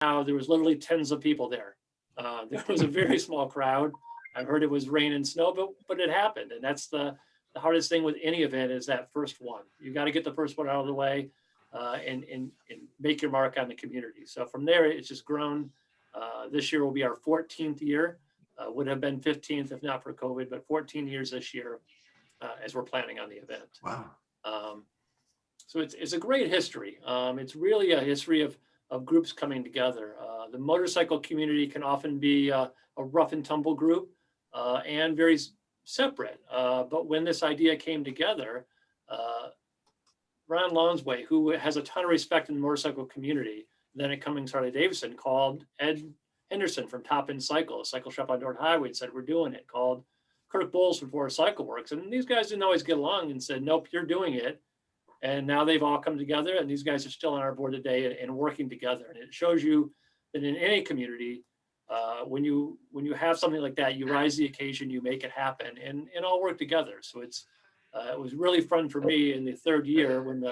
now there was literally tens of people there. There was a very small crowd. I heard it was rain and snow, but it happened. And that's the hardest thing with any event is that first one. You got to get the first one out of the way and make your mark on the community. So from there, it's just grown. This year will be our 14th year. Would have been 15th if not for COVID, but 14 years this year as we're planning on the event. Wow. So it's a great history. It's really a history of groups coming together. The motorcycle community can often be a rough and tumble group and very separate. But when this idea came together, Ron Lonsway, who has a ton of respect in the motorcycle community, then at Cummings Harley-Davidson, called Ed Henderson from Top End Cycle, a cycle shop on North Highway, and said, we're doing it. Called Kirk Bowles from Forest Cycle Works. And these guys didn't always get along and said, nope, you're doing it. And now they've all come together, and these guys are still on our board today and working together. And it shows you that in any community, when you have something like that, you rise to the occasion, you make it happen, and all work together. So it was really fun for me in the third year when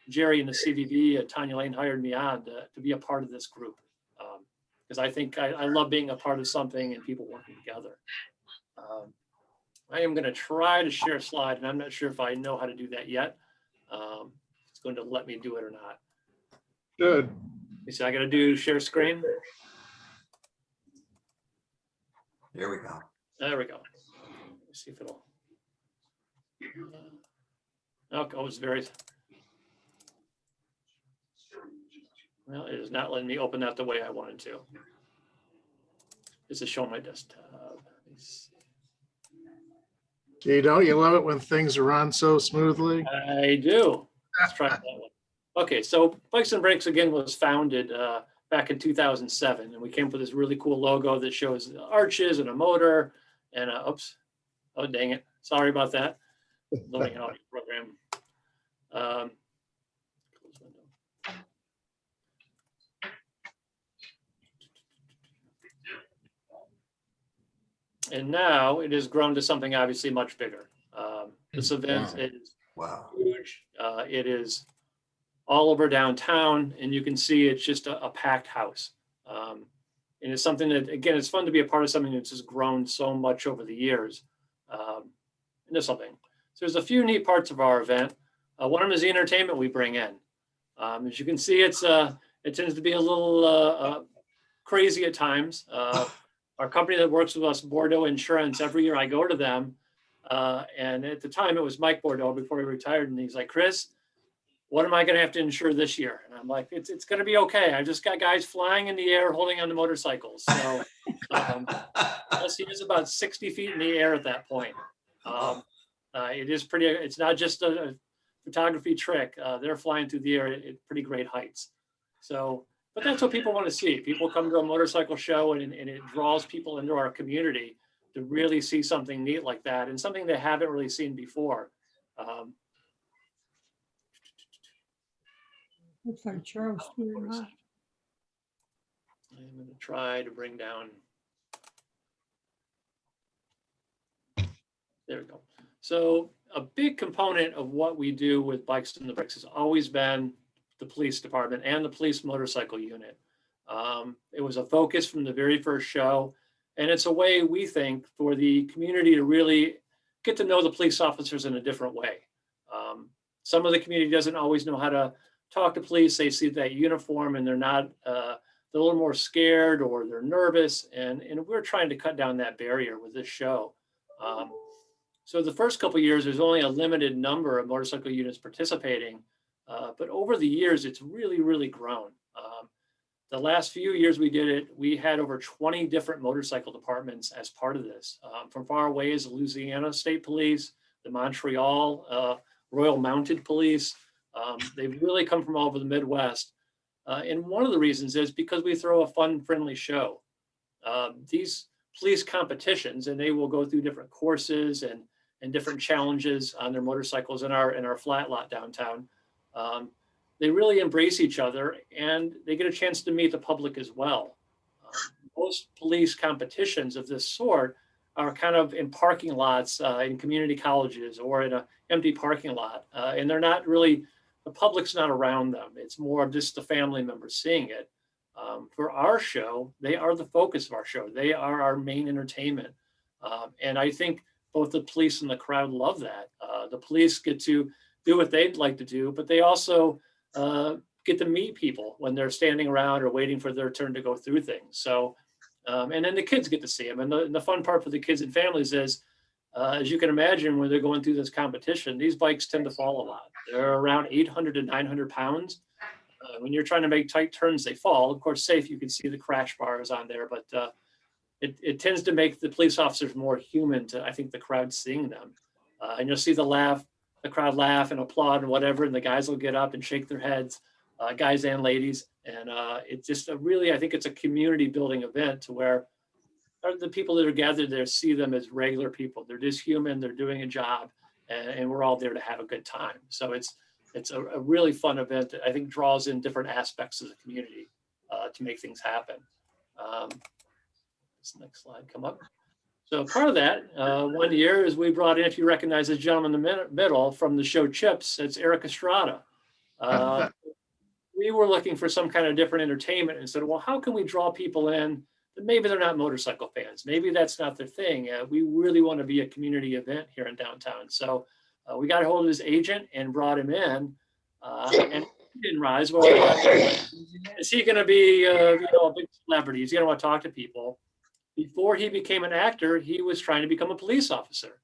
Jerry and the CVB and Tanya Lane hired me on to be a part of this group. Because I think I love being a part of something and people working together. I am going to try to share a slide, and I'm not sure if I know how to do that yet. It's going to let me do it or not. Good. You see, I got to do share screen. There we go. There we go. Let's see if it'll. Okay, it's very. Well, it is not letting me open that the way I wanted to. This is showing my desktop. You don't, you love it when things run so smoothly. I do. Let's try that one. Okay, so Bikes and Brakes again was founded back in 2007, and we came up with this really cool logo that shows arches and a motor and oops, oh dang it, sorry about that. Loading out your program. Close window. And now it has grown to something obviously much bigger. This event is huge. It is all over downtown, and you can see it's just a packed house. And it's something that, again, it's fun to be a part of something that's just grown so much over the years. And there's something. So there's a few neat parts of our event. One of them is the entertainment we bring in. As you can see, it tends to be a little crazy at times. Our company that works with us, Bordeaux Insurance, every year I go to them. And at the time it was Mike Bordeaux before he retired. And he's like, Chris, what am I going to have to insure this year? And I'm like, it's going to be okay. I've just got guys flying in the air, holding on to motorcycles. So plus he is about 60 feet in the air at that point. It is pretty, it's not just a photography trick. They're flying through the air at pretty great heights. So, but that's what people want to see. People come to a motorcycle show and it draws people into our community to really see something neat like that and something they haven't really seen before. Looks like Charles doing that. I'm going to try to bring down. There we go. So a big component of what we do with Bikes and the Bricks has always been the police department and the police motorcycle unit. It was a focus from the very first show. And it's a way, we think, for the community to really get to know the police officers in a different way. Some of the community doesn't always know how to talk to police. They see that uniform and they're not, they're a little more scared or they're nervous. And we're trying to cut down that barrier with this show. So the first couple of years, there's only a limited number of motorcycle units participating. But over the years, it's really, really grown. The last few years we did it, we had over 20 different motorcycle departments as part of this. From far away as the Louisiana State Police, the Montreal Royal Mounted Police. They've really come from all over the Midwest. And one of the reasons is because we throw a fun, friendly show. These police competitions, and they will go through different courses and different challenges on their motorcycles in our flat lot downtown. They really embrace each other and they get a chance to meet the public as well. Most police competitions of this sort are kind of in parking lots in community colleges or in an empty parking lot. And they're not really, the public's not around them. It's more of just the family members seeing it. For our show, they are the focus of our show. They are our main entertainment. And I think both the police and the crowd love that. The police get to do what they'd like to do, but they also get to meet people when they're standing around or waiting for their turn to go through things. So, and then the kids get to see them. And the fun part for the kids and families is, as you can imagine, when they're going through this competition, these bikes tend to fall a lot. They're around 800 to 900 pounds. When you're trying to make tight turns, they fall. Of course, safe, you can see the crash bars on there, but it tends to make the police officers more human to, I think, the crowd seeing them. And you'll see the crowd laugh and applaud and whatever, and the guys will get up and shake their heads, guys and ladies. And it's just really, I think it's a community building event to where the people that are gathered there see them as regular people. They're just human, they're doing a job, and we're all there to have a good time. So it's a really fun event that I think draws in different aspects of the community to make things happen. This next slide come up. So part of that, one year is we brought in, if you recognize this gentleman in the middle from the show Chips, it's Eric Estrada. We were looking for some kind of different entertainment and said, well, how can we draw people in that maybe they're not motorcycle fans? Maybe that's not their thing. We really want to be a community event here in downtown. So we got a hold of his agent and brought him in, and he didn't rise. Well, is he going to be a big celebrity? He's going to want to talk to people. Before he became an actor, he was trying to become a police officer.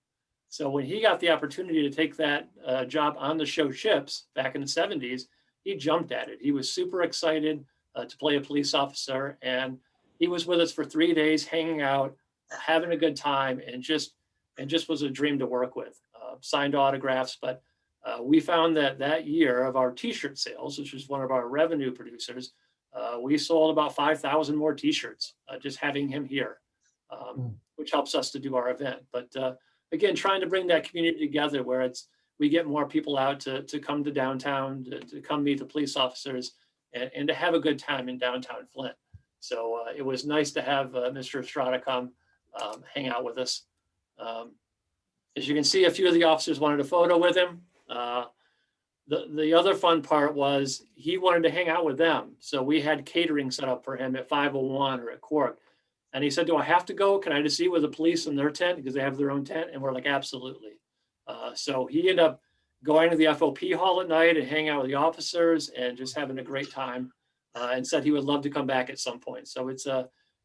So when he got the opportunity to take that job on the show Chips back in the 70s, he jumped at it. He was super excited to play a police officer, and he was with us for 3 days, hanging out, having a good time, and just was a dream to work with. Signed autographs, but we found that year of our T-shirt sales, which was one of our revenue producers, we sold about 5,000 more T-shirts just having him here, which helps us to do our event. But again, trying to bring that community together where we get more people out to come to downtown, to come meet the police officers, and to have a good time in downtown Flint. So it was nice to have Mr. Estrada come hang out with us. As you can see, a few of the officers wanted a photo with him. The other fun part was he wanted to hang out with them. So we had catering set up for him at 501 or at Cork. And he said, do I have to go? Can I just eat with the police in their tent? Because they have their own tent. And we're like, absolutely. So he ended up going to the FOP hall at night and hanging out with the officers and just having a great time, and said he would love to come back at some point. So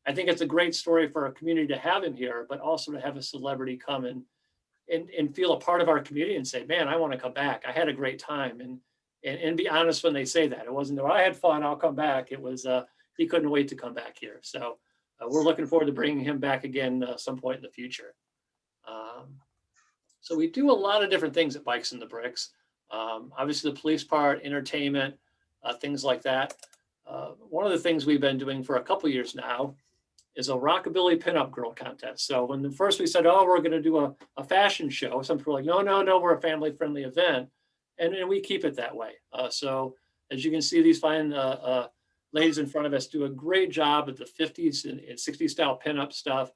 I think it's a great story for our community to have him here, but also to have a celebrity come and feel a part of our community and say, man, I want to come back. I had a great time. And be honest when they say that. It wasn't, oh, I had fun, I'll come back. It was, he couldn't wait to come back here. So we're looking forward to bringing him back again some point in the future. So we do a lot of different things at Bikes in the Bricks. Obviously the police part, entertainment, things like that. One of the things we've been doing for a couple of years now is a rockabilly pinup girl contest. So when first we said, oh, we're going to do a fashion show, some people were like, no, we're a family friendly event. And we keep it that way. So as you can see, these fine ladies in front of us do a great job at the 50s and 60s style pinup stuff,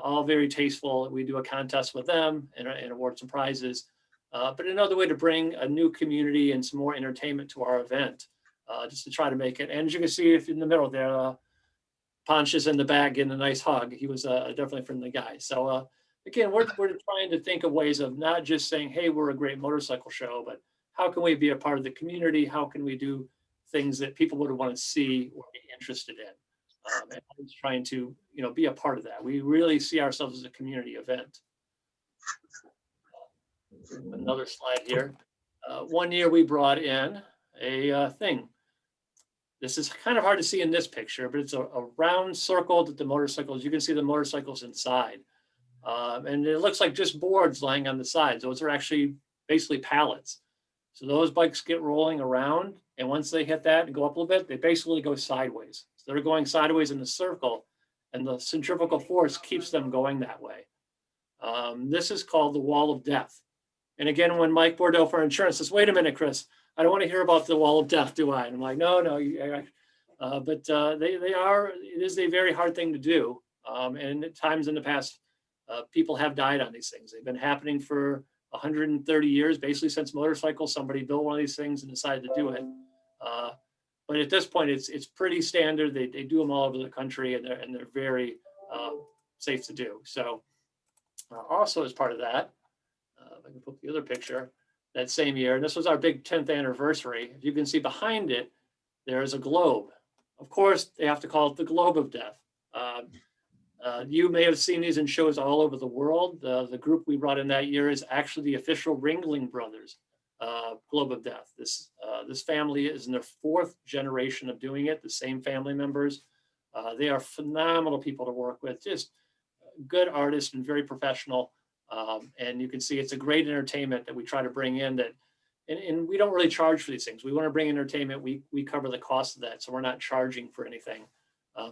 all very tasteful. We do a contest with them and award some prizes. But another way to bring a new community and some more entertainment to our event, just to try to make it. And as you can see, if in the middle there, Ponch is in the back getting a nice hug. He was a definitely friendly guy. So again, we're trying to think of ways of not just saying, hey, we're a great motorcycle show, but how can we be a part of the community? How can we do things that people would want to see or be interested in? And always trying to be a part of that. We really see ourselves as a community event. Another slide here. One year we brought in a thing. This is kind of hard to see in this picture, but it's a round circle that the motorcycles, you can see the motorcycles inside. And it looks like just boards lying on the sides. Those are actually basically pallets. So those bikes get rolling around, and once they hit that and go up a little bit, they basically go sideways. So they're going sideways in the circle, and the centrifugal force keeps them going that way. This is called the wall of death. And again, when Mike Bordeaux for insurance says, wait a minute, Chris, I don't want to hear about the wall of death, do I? And I'm like, no. But it is a very hard thing to do. And at times in the past, people have died on these things. They've been happening for 130 years, basically since motorcycles. Somebody built one of these things and decided to do it. but at this point, it's pretty standard. They do them all over the country, and they're very safe to do. So also as part of that, if I can put the other picture, that same year, and this was our big 10th anniversary. If you can see behind it, there is a globe. Of course, they have to call it the Globe of Death. You may have seen these in shows all over the world. The group we brought in that year is actually the official Ringling Brothers Globe of Death. This family is in their 4th generation of doing it, the same family members. They are phenomenal people to work with, just good artists and very professional. And you can see it's a great entertainment that we try to bring in that, and we don't really charge for these things. We want to bring entertainment. We cover the cost of that. So we're not charging for anything.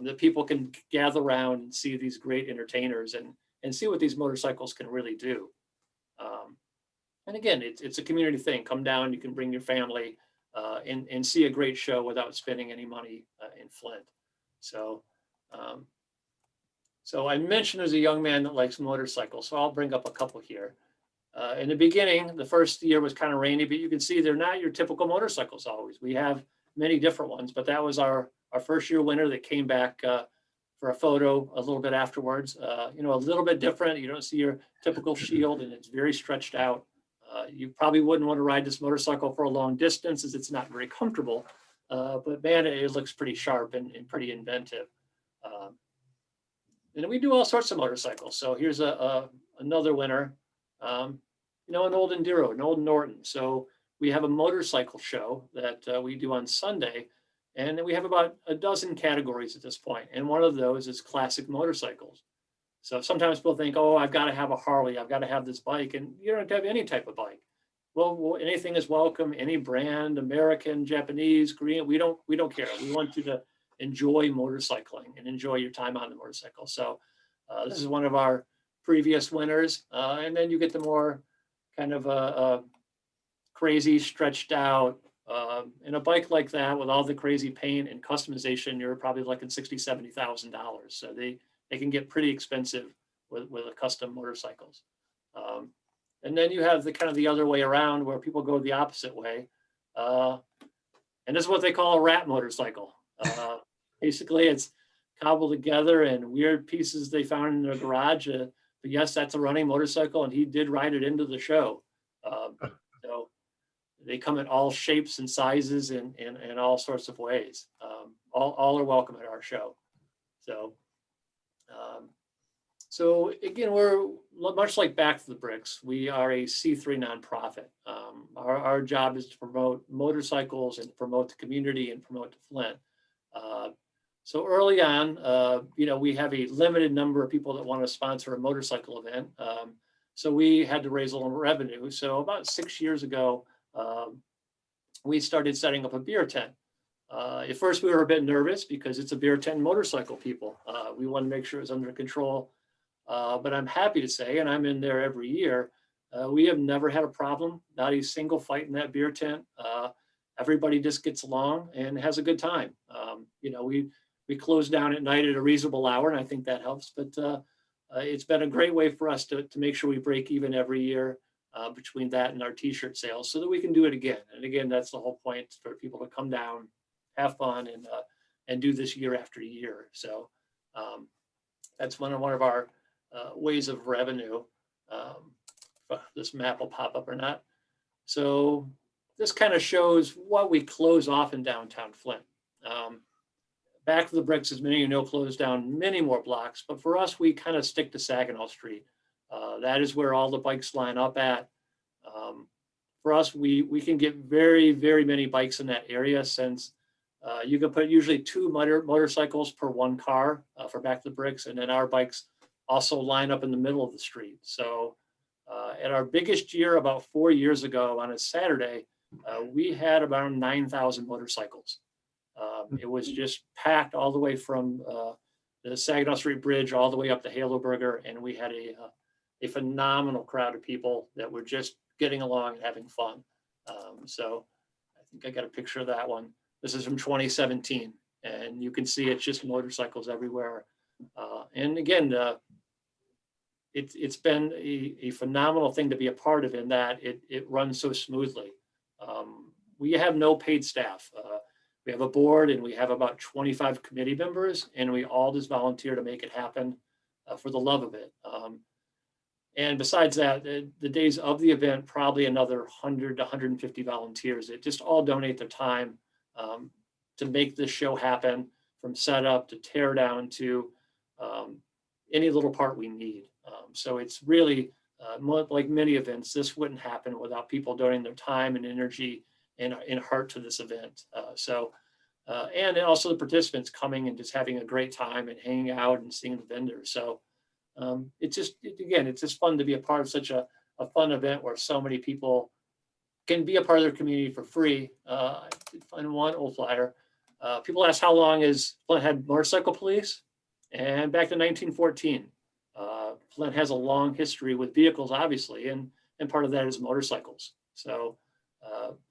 That people can gather around and see these great entertainers and see what these motorcycles can really do. And again, it's a community thing. Come down, you can bring your family and see a great show without spending any money in Flint. So, so I mentioned as a young man that likes motorcycles, so I'll bring up a couple here. In the beginning, the first year was kind of rainy, but you can see they're not your typical motorcycles always. We have many different ones, but that was our first year winner that came back for a photo a little bit afterwards. You know, a little bit different. You don't see your typical shield, and it's very stretched out. You probably wouldn't want to ride this motorcycle for a long distance as it's not very comfortable, but man, it looks pretty sharp and pretty inventive. And we do all sorts of motorcycles. So here's another winner, you know, an old Enduro, an old Norton. So we have a motorcycle show that we do on Sunday, and we have about a dozen categories at this point. And one of those is classic motorcycles. So sometimes people think, oh, I've got to have a Harley, I've got to have this bike, and you don't have any type of bike. Well, anything is welcome, any brand, American, Japanese, Korean, we don't care. We want you to enjoy motorcycling and enjoy your time on the motorcycle. So this is one of our previous winners. And then you get the more kind of crazy, stretched out, in a bike like that with all the crazy paint and customization, you're probably looking $60,000, $70,000. So they can get pretty expensive with a custom motorcycles. And then you have the kind of the other way around where people go the opposite way. And this is what they call a rat motorcycle. Basically, it's cobbled together and weird pieces they found in their garage. But yes, that's a running motorcycle, and he did ride it into the show. So they come in all shapes and sizes and all sorts of ways. All are welcome at our show. So again, we're much like Back to the Bricks. We are a C3 nonprofit. Our job is to promote motorcycles and promote the community and promote Flint. So early on, you know, we have a limited number of people that want to sponsor a motorcycle event. So we had to raise a little revenue. So about 6 years ago, we started setting up a beer tent. At first, we were a bit nervous because it's a beer tent motorcycle, people. We wanted to make sure it was under control. But I'm happy to say, and I'm in there every year, we have never had a problem, not a single fight in that beer tent. Everybody just gets along and has a good time. You know, we close down at night at a reasonable hour, and I think that helps. But it's been a great way for us to make sure we break even every year between that and our t-shirt sales so that we can do it again. And again, that's the whole point, for people to come down, have fun, and do this year after year. So that's one of our ways of revenue. This map will pop up or not. So this kind of shows what we close off in downtown Flint. Back to the Bricks, as many of you know, closed down many more blocks, but for us, we kind of stick to Saginaw Street. That is where all the bikes line up at. For us, we can get very, very many bikes in that area, since you can put usually 2 motorcycles per 1 car for Back to the Bricks, and then our bikes also line up in the middle of the street. So at our biggest year about 4 years ago on a Saturday, we had about 9,000 motorcycles. It was just packed all the way from the Saginaw Street Bridge all the way up to Haloburger, and we had a phenomenal crowd of people that were just getting along and having fun. So I think I got a picture of that one. This is from 2017, and you can see it's just motorcycles everywhere. And again, it's been a phenomenal thing to be a part of, in that it runs so smoothly. We have no paid staff. We have a board and we have about 25 committee members, and we all just volunteer to make it happen for the love of it. And besides that, the days of the event, probably another 100 to 150 volunteers that just all donate their time to make this show happen, from setup to tear down to any little part we need. So it's really like many events, this wouldn't happen without people donating their time and energy and heart to this event. And also the participants coming and just having a great time and hanging out and seeing the vendors. So it's just fun to be a part of such a fun event where so many people can be a part of their community for free. I did find one old flyer. People ask how long has Flint had motorcycle police? And back to 1914. Flint has a long history with vehicles, obviously, and part of that is motorcycles. So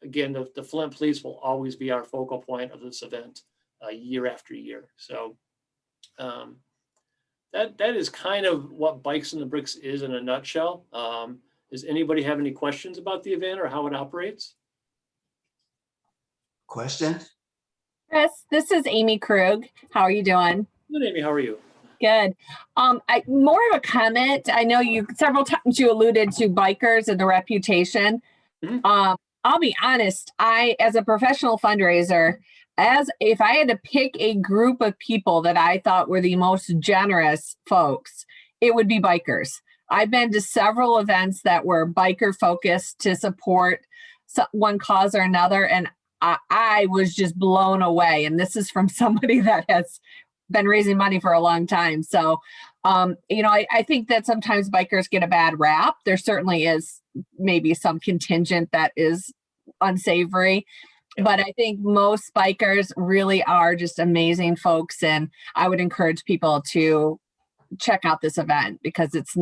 again, the Flint Police will always be our focal point of this event year after year. So that is kind of what Bikes in the Bricks is in a nutshell. Does anybody have any questions about the event or how it operates? Question? Chris, this is Amy Krug. How are you doing? Good, Amy, how are you? Good. More of a comment. I know you several times you alluded to bikers and the reputation. Mhm. I'll be honest, as a professional fundraiser, if I had to pick a group of people that I thought were the most generous folks, it would be bikers. I've been to several events that were biker focused to support one cause or another, and I was just blown away. And this is from somebody that has been raising money for a long time. So, I think that sometimes bikers get a bad rap. There certainly is maybe some contingent that is unsavory, but I think most bikers really are just amazing folks. And I would encourage people to check out this event because it's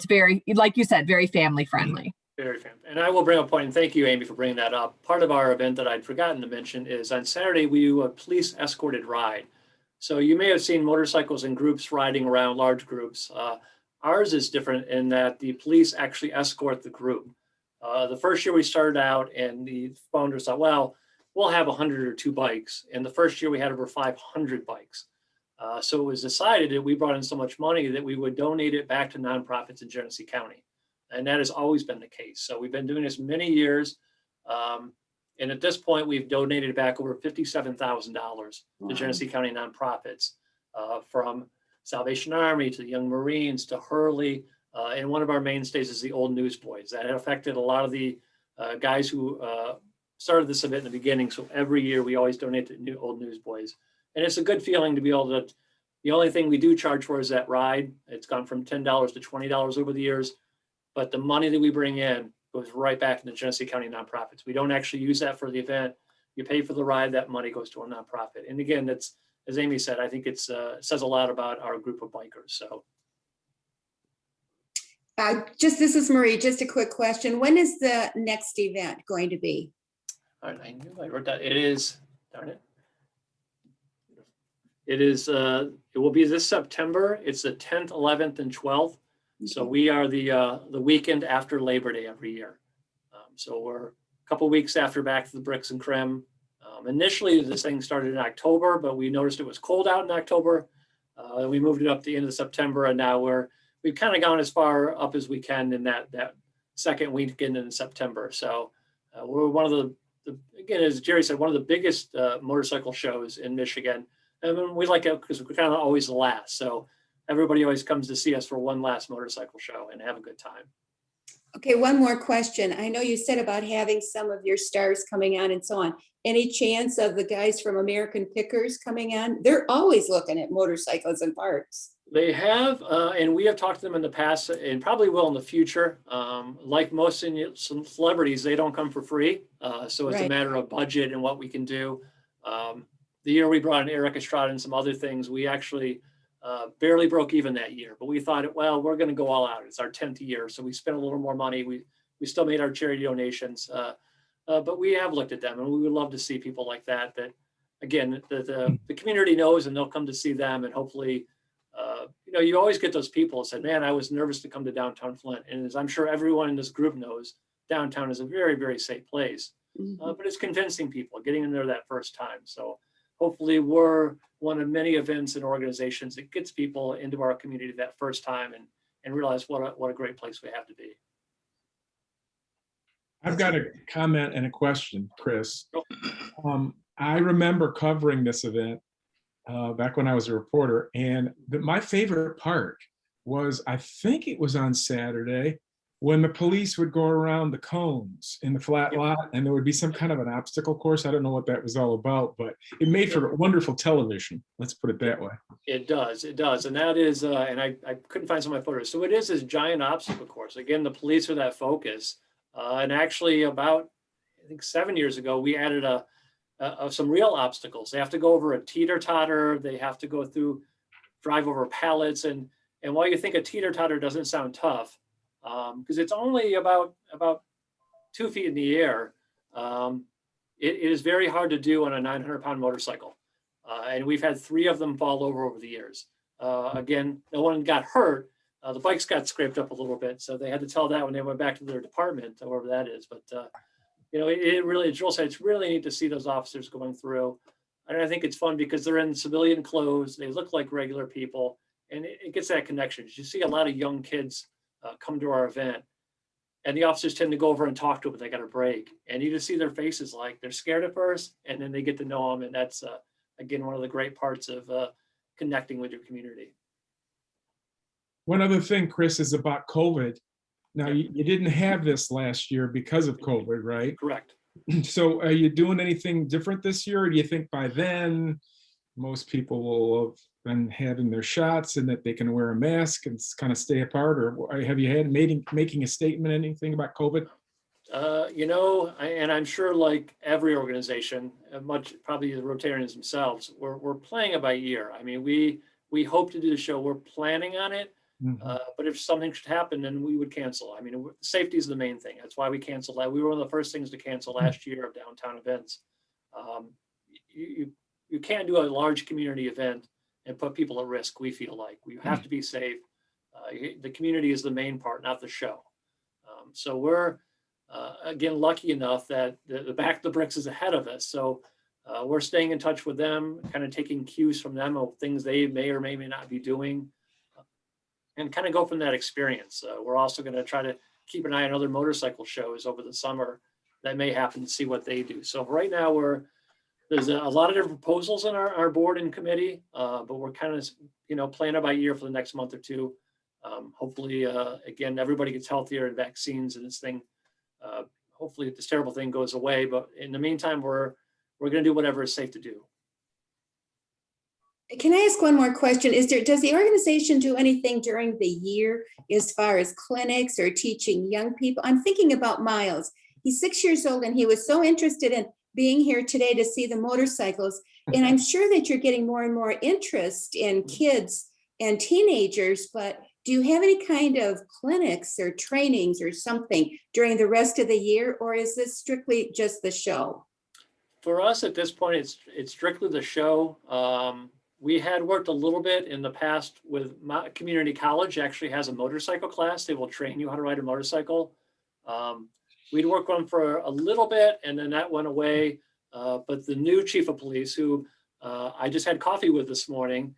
very, like you said, very family friendly. Very fan. And I will bring up a point, and thank you, Amy, for bringing that up. Part of our event that I'd forgotten to mention is on Saturday, we do a police escorted ride. So you may have seen motorcycles in groups riding around, large groups. Ours is different in that the police actually escort the group. The first year we started out and the founders thought, well, we'll have 100 or 2 bikes. And the first year we had over 500 bikes. So it was decided that we brought in so much money that we would donate it back to nonprofits in Genesee County. And that has always been the case. So we've been doing this many years. And at this point, we've donated back over $57,000 to Genesee County nonprofits, from Salvation Army to the Young Marines to Hurley. And one of our mainstays is the Old Newsboys. That affected a lot of the guys who started this event in the beginning. So every year we always donate to Old Newsboys. And it's a good feeling to be able to, the only thing we do charge for is that ride. It's gone from $10 to $20 over the years. But the money that we bring in goes right back into Genesee County nonprofits. We don't actually use that for the event. You pay for the ride, that money goes to a nonprofit. And again, that's, as Amy said, I think it says a lot about our group of bikers. So. This is Marie, just a quick question. When is the next event going to be? All right, I knew I wrote that. It is, darn it. It is, it will be this September. It's the 10th, 11th, and 12th. So we are the weekend after Labor Day every year. So we're a couple weeks after Back to the Bricks and Creme. Initially, this thing started in October, but we noticed it was cold out in October. And we moved it up to the end of September, and now we've kind of gone as far up as we can in that second weekend in September. So we're one of the, again, as Jerry said, one of the biggest motorcycle shows in Michigan. And we like it because we're kind of always the last. So everybody always comes to see us for one last motorcycle show and have a good time. Okay, one more question. I know you said about having some of your stars coming on and so on. Any chance of the guys from American Pickers coming on? They're always looking at motorcycles and parts. They have, and we have talked to them in the past and probably will in the future. Like most celebrities, they don't come for free. So it's a matter of budget and what we can do. The year we brought in Eric Estrada and some other things, we actually barely broke even that year, but we thought, well, we're going to go all out. It's our 10th year. So we spent a little more money. We still made our charity donations, but we have looked at them and we would love to see people like that, again, the community knows and they'll come to see them. And hopefully, you always get those people that said, man, I was nervous to come to downtown Flint. And as I'm sure everyone in this group knows, downtown is a very, very safe place. Mhm. but it's convincing people, getting in there that first time. So hopefully we're one of many events and organizations that gets people into our community that first time and realize what a great place we have to be. I've got a comment and a question, Chris. Sure. I remember covering this event back when I was a reporter, and my favorite part was, I think it was on Saturday, when the police would go around the cones in the flat Yep. lot, and there would be some kind of an obstacle course. I don't know what that was all about, but it made for wonderful television. Let's put it that way. It does. And that is, and I couldn't find some of my photos. So it is this giant obstacle course. Again, the police are that focus. And actually about, I think 7 years ago, we added some real obstacles. They have to go over a teeter-totter. They have to go through, drive over pallets. And while you think a teeter-totter doesn't sound tough, because it's only about 2 feet in the air, it is very hard to do on a 900-pound motorcycle. And we've had 3 of them fall over the years. Again, no one got hurt. The bikes got scraped up a little bit, so they had to tell that when they went back to their department, wherever that is. But it really, as Joel said, it's really neat to see those officers going through. And I think it's fun because they're in civilian clothes. They look like regular people, and it gets that connection. You see a lot of young kids come to our event, and the officers tend to go over and talk to them when they got a break. And you just see their faces, like they're scared at first, and then they get to know them. And that's, again, one of the great parts of connecting with your community. One other thing, Chris, is about COVID. Now, you didn't have this last year because of COVID, right? Correct. So are you doing anything different this year? Or do you think by then most people will have been having their shots and that they can wear a mask and kind of stay apart? Or have you had making a statement, anything about COVID? And I'm sure like every organization, much probably the Rotarians themselves, we're playing it by ear. I mean, we hope to do the show. We're planning on it. But if something should happen, then we would cancel. I mean, safety is the main thing. That's why we canceled that. We were one of the first things to cancel last year of downtown events. You can't do a large community event and put people at risk. We feel like we have to be safe. The community is the main part, not the show. So we're again lucky enough that the back of the bricks is ahead of us. So we're staying in touch with them, kind of taking cues from them of things they may or may not be doing. And kind of go from that experience. We're also going to try to keep an eye on other motorcycle shows over the summer that may happen to see what they do. So right now there's a lot of different proposals in our board and committee, but we're kind of, playing it by ear for the next month or two. Hopefully, again, everybody gets healthier and vaccines and this thing, hopefully this terrible thing goes away. But in the meantime, we're going to do whatever is safe to do. Can I ask one more question? Does the organization do anything during the year as far as clinics or teaching young people? I'm thinking about Miles. He's 6 years old and he was so interested in being here today to see the motorcycles. And I'm sure that you're getting more and more interest in kids and teenagers, but do you have any kind of clinics or trainings or something during the rest of the year, or is this strictly just the show? For us at this point, it's strictly the show. We had worked a little bit in the past with my community college, actually has a motorcycle class. They will train you how to ride a motorcycle. We'd worked on for a little bit and then that went away. But the new chief of police, who I just had coffee with this morning,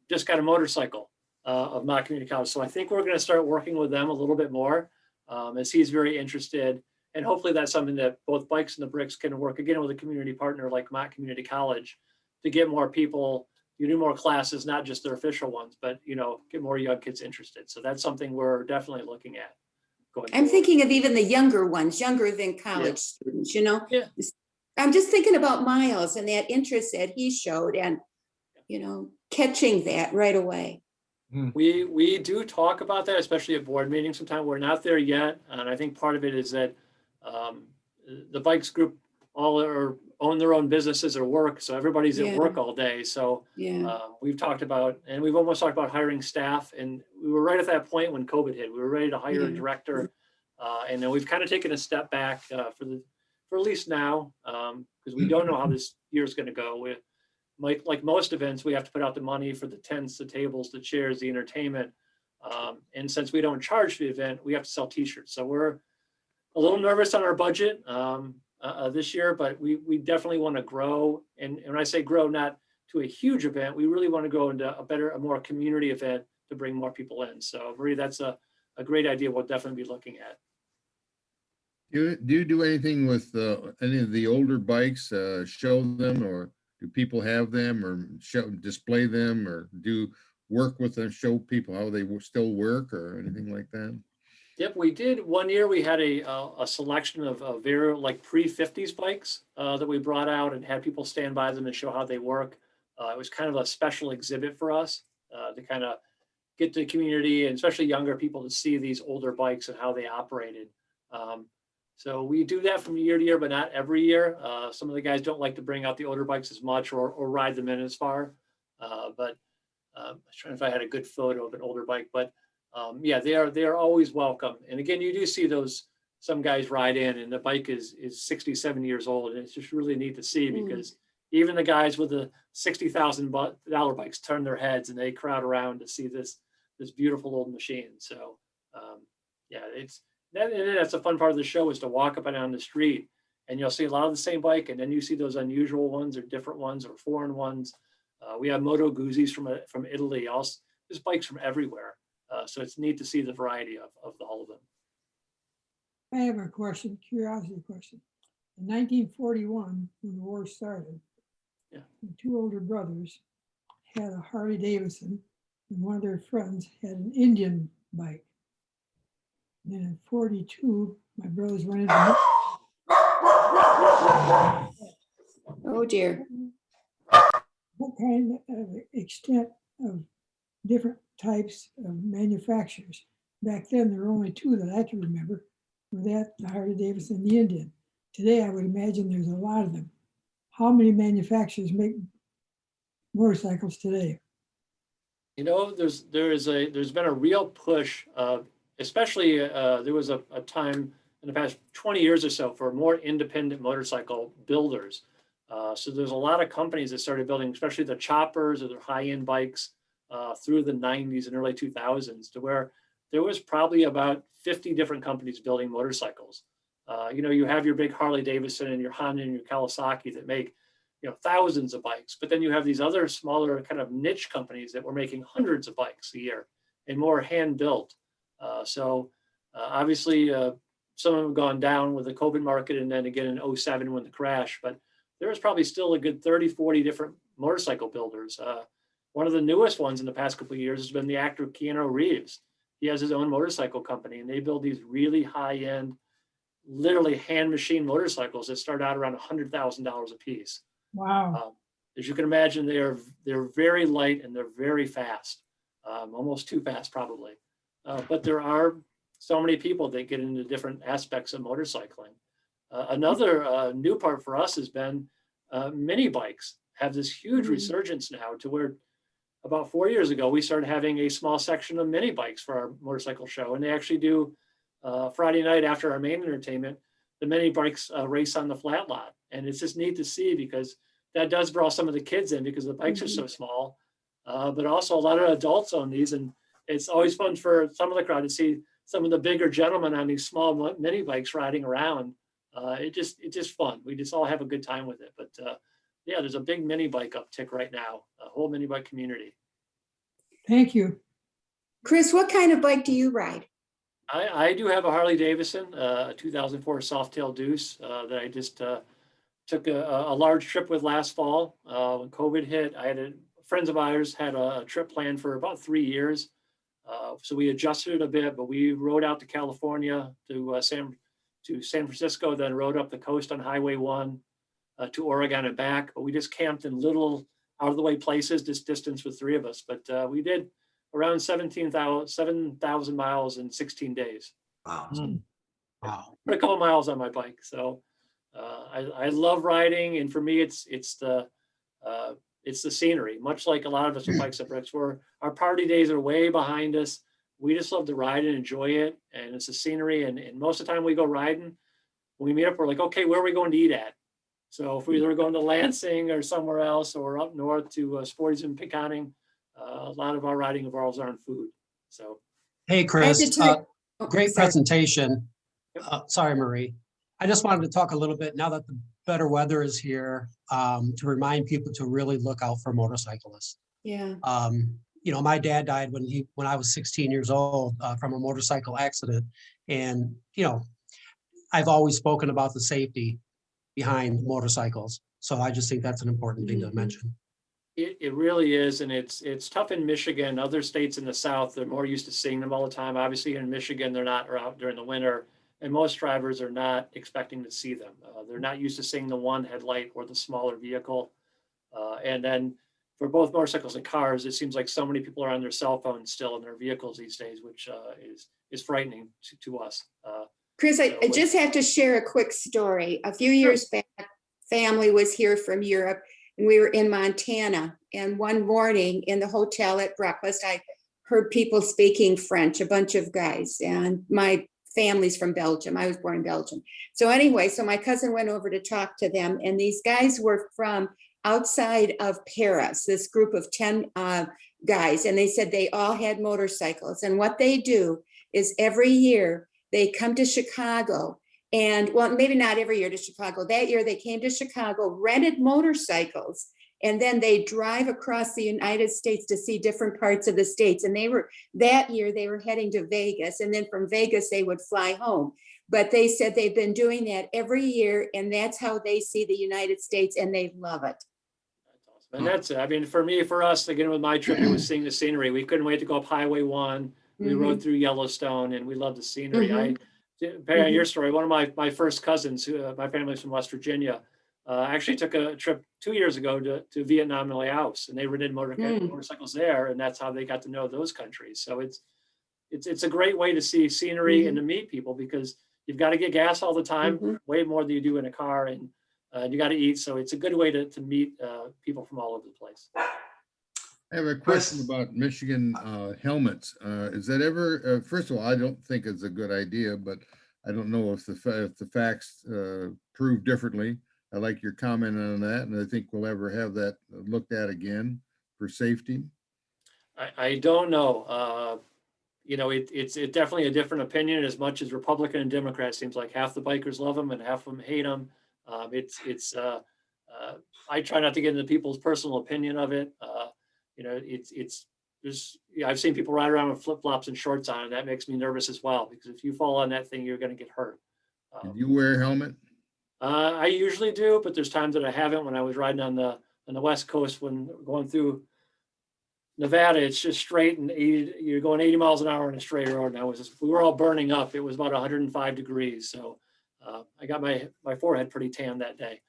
just got a motorcycle of my community college. So I think we're going to start working with them a little bit more as he's very interested. And hopefully that's something that both Bikes and the Bricks can work again with a community partner like Mott Community College to get more people, you do more classes, not just their official ones, but get more young kids interested. So that's something we're definitely looking at going I'm forward. thinking of even the younger ones, younger than college students, Yeah. I'm just thinking about Miles and that interest that he showed and, catching that right away. We do talk about that, especially at board meetings. Sometimes we're not there yet. And I think part of it is that the Bikes group all own their own businesses or work. So everybody's at work all day. So we've talked about, and we've almost talked about hiring staff. And we were right at that point when COVID hit. We were ready to hire a director. And then we've kind of taken a step back for at least now, because we don't know how this year's going to go. Like most events, we have to put out the money for the tents, the tables, the chairs, the entertainment. And since we don't charge for the event, we have to sell t-shirts. So we're a little nervous on our budget. this year, but we definitely want to grow. And when I say grow, not to a huge event, we really want to go into a more community event to bring more people in. So Marie, that's a great idea. We'll definitely be looking at. Do you do anything with any of the older bikes, show them, or do people have them, or display them, or do work with them, show people how they still work or anything like that? Yep, we did. One year we had a selection of very like pre-50s bikes that we brought out and had people stand by them and show how they work. It was kind of a special exhibit for us to kind of get the community and especially younger people to see these older bikes and how they operated. So we do that from year to year, but not every year. Some of the guys don't like to bring out the older bikes as much or ride them in as far. But I was trying if I had a good photo of an older bike, but yeah, they are always welcome. And again, you do see some guys ride in and the bike is 67 years old. And it's just really neat to see because even the guys with the $60,000 bikes turn their heads and they crowd around to see this beautiful old machine. So yeah, that's a fun part of the show is to walk up and down the street and you'll see a lot of the same bike. And then you see those unusual ones or different ones or foreign ones. We have Moto Guzzi's from Italy. Also, there's bikes from everywhere. So it's neat to see the variety of all of them. I have a question, curiosity question. In 1941, when the war started, Yeah. the two older brothers had a Harley Davidson and one of their friends had an Indian bike. And then in 42, my brothers went into Oh dear. what kind of extent of different types of manufacturers. Back then, there were only two that I can remember, were that the Harley Davidson and the Indian. Today, I would imagine there's a lot of them. How many manufacturers make motorcycles today? You know, there's been a real push, especially there was a time in the past 20 years or so for more independent motorcycle builders. So there's a lot of companies that started building, especially the choppers or their high-end bikes through the 90s and early 2000s to where there was probably about 50 different companies building motorcycles. You know, you have your big Harley Davidson and your Honda and your Kawasaki that make, you know, thousands of bikes, but then you have these other smaller kind of niche companies that were making hundreds of bikes a year and more hand built. So obviously some of them have gone down with the COVID market and then again in 07 when the crash, but there was probably still a good 30, 40 different motorcycle builders. One of the newest ones in the past couple of years has been the actor Keanu Reeves. He has his own motorcycle company and they build these really high-end, literally hand machine motorcycles that start out around $100,000 a piece. Wow. As you can imagine, they're very light and they're very fast, almost too fast probably. But there are so many people that get into different aspects of motorcycling. Another new part for us has been mini bikes have this huge resurgence now to where about 4 years ago, we started having a small section of mini bikes for our motorcycle show. And they actually do Friday night after our main entertainment, the mini bikes race on the flat lot. And it's just neat to see because that does draw some of the kids in because the bikes are so small, but also a lot of adults own these. And it's always fun for some of the crowd to see some of the bigger gentlemen on these small mini bikes riding around. It's just fun. We just all have a good time with it. But yeah, there's a big mini bike uptick right now, a whole mini bike community. Thank you. Chris, what kind of bike do you ride? I do have a Harley Davidson, a 2004 Softail Deuce that I just took a large trip with last fall. When COVID hit, friends of ours had a trip planned for about 3 years. So we adjusted it a bit, but we rode out to California to San Francisco, then rode up the coast on Highway 1 to Oregon and back. But we just camped in little out of the way places, this distance with three of us. But we did around 7,000 miles in 16 days. Wow. Wow. Put a couple miles on my bike. So I love riding. And for me, it's the scenery, much like a lot of us with Bikes at Bricks, where our party days are way behind us. We just love to ride and enjoy it. And it's the scenery. And most of the time we go riding, when we meet up, we're like, okay, where are we going to eat at? So if we're either going to Lansing or somewhere else or up north to Sporties and Pinconning, a lot of our riding involves our own food. So, Hey, Chris, Oh, great sorry. presentation. Sorry, Marie. I just wanted to talk a little bit now that the better weather is here, to remind people to really look out for motorcyclists. Yeah. You know, my dad died when I was 16 years old from a motorcycle accident. And, you know, I've always spoken about the safety behind motorcycles. So I just think that's an important thing to Mhm. mention. It really is, and it's tough in Michigan. Other states in the South, they're more used to seeing them all the time. Obviously, in Michigan, they're not out during the winter, and most drivers are not expecting to see them. They're not used to seeing the one headlight or the smaller vehicle. And then for both motorcycles and cars, it seems like so many people are on their cell phones still in their vehicles these days, which is frightening to us. Chris, I So just have to share a quick story. A few years back, family was here from Europe and we were in Montana. And one morning in the hotel at breakfast, I heard people speaking French, a bunch of guys. And my family's from Belgium. I was born in Belgium. So anyway, so my cousin went over to talk to them. And these guys were from outside of Paris, this group of 10 guys. And they said they all had motorcycles. And what they do is every year they come to Chicago. And well, maybe not every year to Chicago. That year they came to Chicago, rented motorcycles, and then they drive across the United States to see different parts of the states. And that year they were heading to Vegas. And then from Vegas, they would fly home. But they said they've been doing that every year. And that's how they see the United States and they love it. And that's it. I mean, for us, again, with my trip, it was seeing the scenery. We couldn't wait to go up Highway 1. We rode through Yellowstone and we loved the scenery. Depending on your story, one of my first cousins, who my family's from West Virginia, actually took a trip 2 years ago to Vietnam and Laos, and they rented motorcycles there, and that's how they got to know those countries. So it's a great way to see scenery and to meet people, because you've got to get gas all the time, way more than you do in a car, and you got to eat. So it's a good way to meet people from all over the place. I have a question about Michigan helmets. Is that ever, first of all, I don't think it's a good idea, but I don't know if the facts prove differently. I like your comment on that, and I think we'll ever have that looked at again for safety. I don't know. You know, it's definitely a different opinion. As much as Republican and Democrat, seems like half the bikers love them and half of them hate them. I try not to get into people's personal opinion of it. You know, I've seen people ride around with flip flops and shorts on, and that makes me nervous as well, because if you fall on that thing, you're going to get hurt. Did you wear a helmet? I usually do, but there's times that I haven't. When I was riding on the West Coast, when going through Nevada, it's just straight, and you're going 80 miles an hour on a straight road. And we were all burning up. It was about 105 degrees. So I got my forehead pretty tan that day.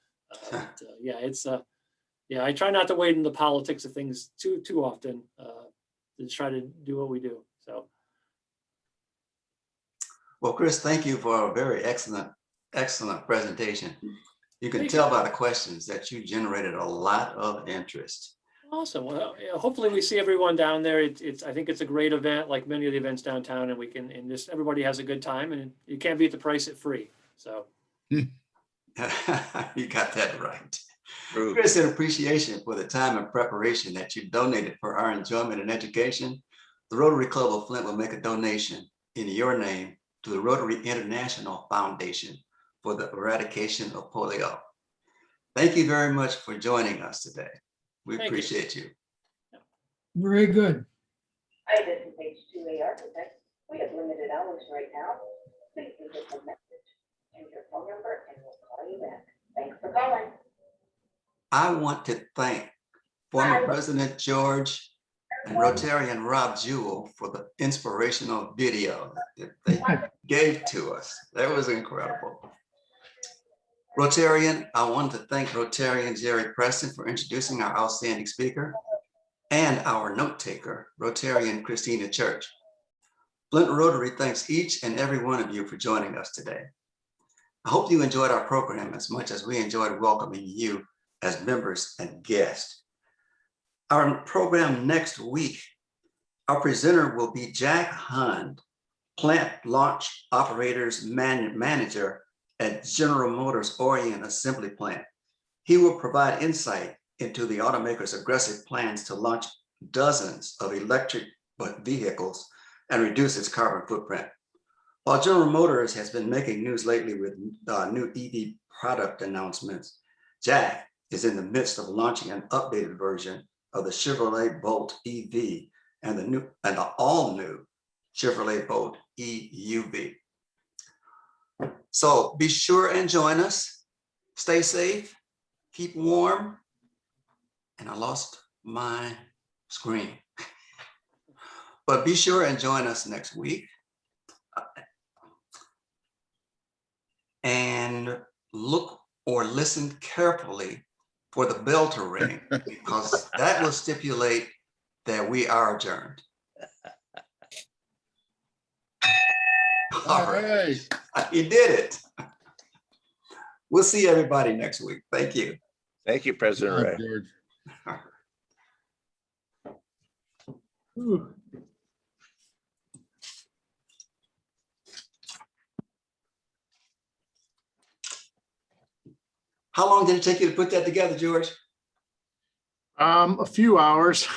Yeah, I try not to wade into the politics of things too often, to try to do what we do. So. Well, Chris, thank you for a very excellent presentation. You can tell by the questions that you generated a lot of interest. Awesome. Well, hopefully we see everyone down there. I think it's a great event, like many of the events downtown, and just everybody has a good time, and you can't beat the price at free. So. You got that right. Chris, in appreciation for the time and preparation that you donated for our enjoyment and education, the Rotary Club of Flint will make a donation in your name to the Rotary International Foundation for the eradication of polio. Thank you very much for joining us today. We appreciate you. Very good. Hi, this is H2A Architects. We have limited hours right now. Please leave us a message and your phone number, and we'll call you back. Thanks for calling. I want to thank former President George and Rotarian Rob Jewell for the inspirational video that they gave to us. That was incredible. Rotarian, I want to thank Rotarian Jerry Preston for introducing our outstanding speaker, and our note taker, Rotarian Christina Church. Flint Rotary thanks each and every one of you for joining us today. I hope you enjoyed our program as much as we enjoyed welcoming you as members and guests. Our program next week, our presenter will be Jack Hund, Plant Launch Operators Manager at General Motors Orion Assembly Plant. He will provide insight into the automaker's aggressive plans to launch dozens of electric vehicles and reduce its carbon footprint. While General Motors has been making news lately with new EV product announcements, Jack is in the midst of launching an updated version of the Chevrolet Bolt EV and the all-new Chevrolet Bolt EUV. So be sure and join us. Stay safe, keep warm. And I lost my screen. But be sure and join us next week. And look or listen carefully for the bell to ring, because that will stipulate that we are adjourned. All right. You did it. We'll see everybody next week. Thank you. Thank you, President Good Ray. job, George. Ooh. How long did it take you to put that together, George? A few hours.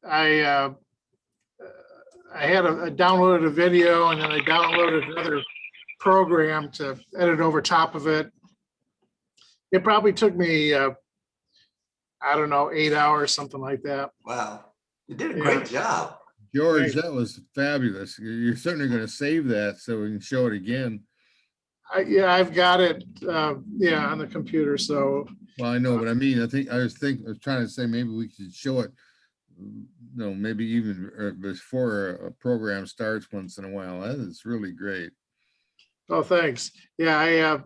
I downloaded a video and then I downloaded another program to edit over top of it. It probably took me, I don't know, 8 hours, something like that. Wow, you did a great job. George, that was fabulous. You're certainly going to save that so we can show it again. Yeah, I've got it, yeah, on the computer. So, Well, I know, but I mean, I was trying to say maybe we could show it, maybe even before a program starts once in a while. That is really great. oh, thanks. Yeah,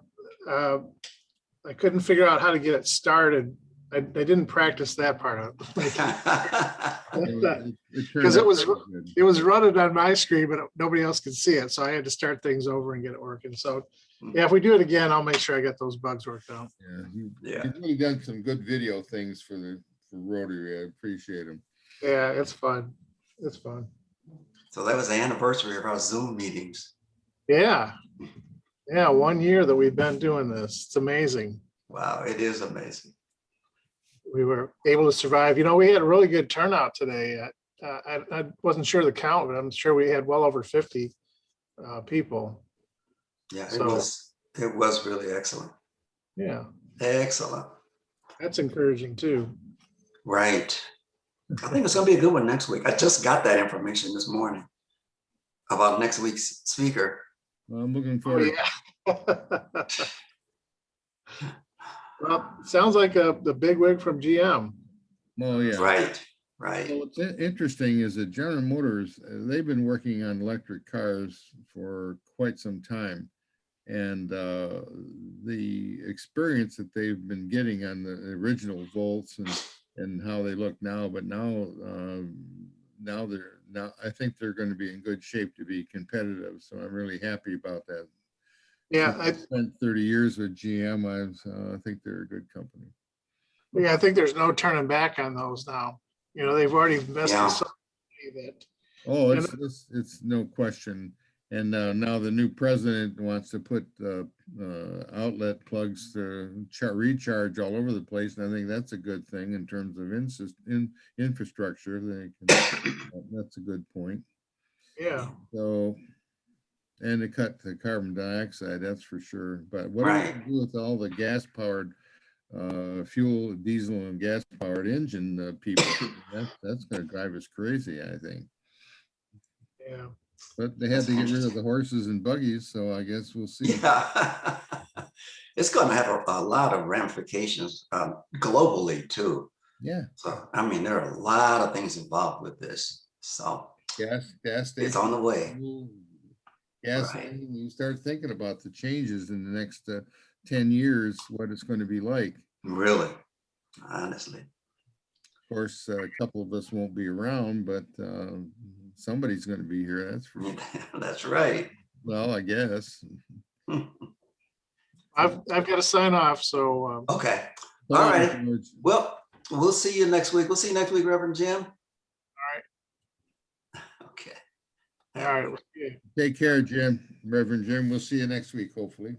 I couldn't figure out how to get it started. I didn't practice that part of it. Because it was running on my screen, but nobody else could see it. So I had to start things over and get it working. So yeah, if we do it again, I'll make sure I get those bugs worked out. Yeah, you've really done some good video things for Rotary. I appreciate them. Yeah, it's fun. It's fun. So that was the anniversary of our Zoom meetings. Yeah. Yeah, 1 year that we've been doing this. It's amazing. Wow, it is amazing. We were able to survive. We had a really good turnout today. I wasn't sure the count, but I'm sure we had well over 50 people. Yeah, So, it was really excellent. Yeah, Excellent. that's encouraging too. Right. I think it's gonna be a good one next week. I just got that information this morning about next week's speaker. Well, I'm looking Oh, forward. yeah. Well, sounds like the big wig from GM. Oh, yeah. Right, right. Well, what's interesting is that General Motors, they've been working on electric cars for quite some time. And the experience that they've been getting on the original Volts and how they look now, but now I think they're going to be in good shape to be competitive. So I'm really happy about that. Yeah, I spent 30 years with GM. I think they're a good company. Yeah, I think there's no turning back on those now. They've already invested so much that. Oh, it's no question. And now the new president wants to put outlet plugs to recharge all over the place. And I think that's a good thing in terms of infrastructure. That's a good point. Yeah. So, and to cut the carbon dioxide, that's for sure. But what are we going to do with all the gas powered fuel, diesel and gas powered engine people? That's going to drive us crazy, I think. Yeah. But they had to get rid of the horses and buggies, so I guess we'll see. Yeah. It's going to have a lot of ramifications globally too. Yeah. So, I mean, there are a lot of things involved with this. So gas station. It's on the way. Gasoline, you start thinking about the changes in the next 10 years, what it's going to be like. Really, honestly. Of course, a couple of us won't be around, but somebody's going to be here. That's for sure. That's right. Well, I guess. I've got to sign off. So okay. All right. Well, we'll see you next week. We'll see you next week, Reverend Jim. All right. Okay. All right. Take care, Jim. Reverend Jim. We'll see you next week, hopefully.